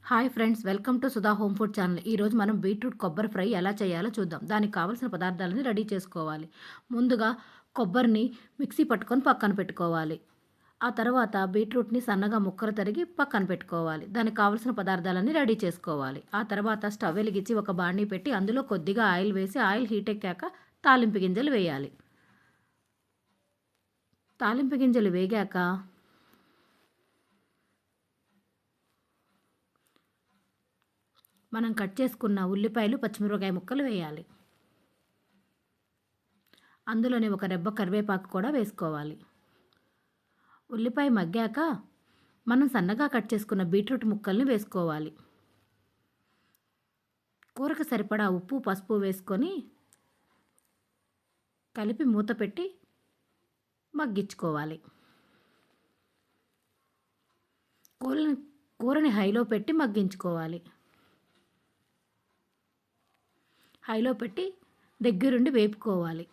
Hi friends, welcome to Sudha home food channel. ఈరోజు మనం beetroot కొబ్బరి ఫ్రై ఎలా చేయాలో చూద్దాం. దానికి కావాల్సిన పదార్థాలని రెడీ చేసుకోవాలి. ముందుగా కొబ్బరిని మిక్సీ పట్టుకొని పక్కన పెట్టుకోవాలి. ఆ తర్వాత బీట్రూట్ని సన్నగా ముక్కలు తరిగి పక్కన పెట్టుకోవాలి. దానికి కావాల్సిన పదార్థాలన్నీ రెడీ చేసుకోవాలి. ఆ తర్వాత స్టవ్ వెలిగించి ఒక బాండీ పెట్టి అందులో కొద్దిగా ఆయిల్ వేసి ఆయిల్ హీట్ ఎక్కాక తాలింపు గింజలు వేయాలి. తాలింపు గింజలు వేగాక మనం కట్ చేసుకున్న ఉల్లిపాయలు, పచ్చిమిరపకాయ ముక్కలు వేయాలి. అందులోనే ఒక రెబ్బ కరివేపాకు కూడా వేసుకోవాలి. ఉల్లిపాయ మగ్గాక మనం సన్నగా కట్ చేసుకున్న బీట్రూట్ ముక్కల్ని వేసుకోవాలి. కూరకు సరిపడా ఉప్పు, పసుపు వేసుకొని కలిపి మూత పెట్టి మగ్గించుకోవాలి. కూరని కూరని హైలో పెట్టి మగ్గించుకోవాలి. హైలో పెట్టి దగ్గరుండి వేపుకోవాలి.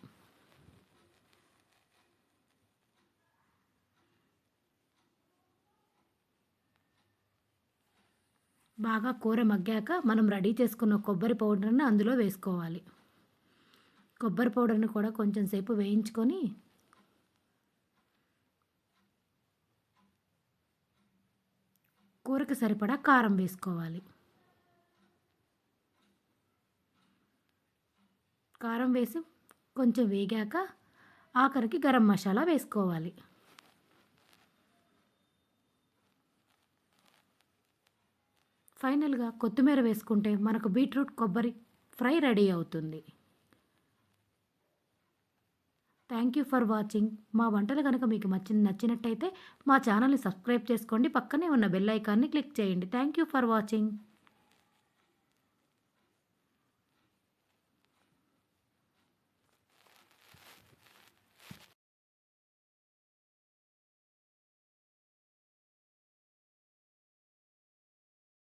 బాగా కూర మగ్గాక మనం రెడీ చేసుకున్న కొబ్బరి పౌడర్ని అందులో వేసుకోవాలి. కొబ్బరి పౌడర్ని కూడా కొంచెం సేపు వేయించుకొని కూరకు సరిపడా కారం వేసుకోవాలి. కారం వేసి కొంచెం వేగాక ఆఖరికి గరం మసాలా వేసుకోవాలి. ఫైనల్గా కొత్తిమీర వేసుకుంటే మనకు బీట్రూట్ కొబ్బరి ఫ్రై రెడీ అవుతుంది. Thank you for watching. మా వంటలు కనుక మీకు నచ్చినట్టయితే మా ఛానల్ని సబ్స్క్రైబ్ చేసుకోండి. పక్కనే ఉన్న బెల్ ఐకాన్ని క్లిక్ చేయండి. Thank you for watching.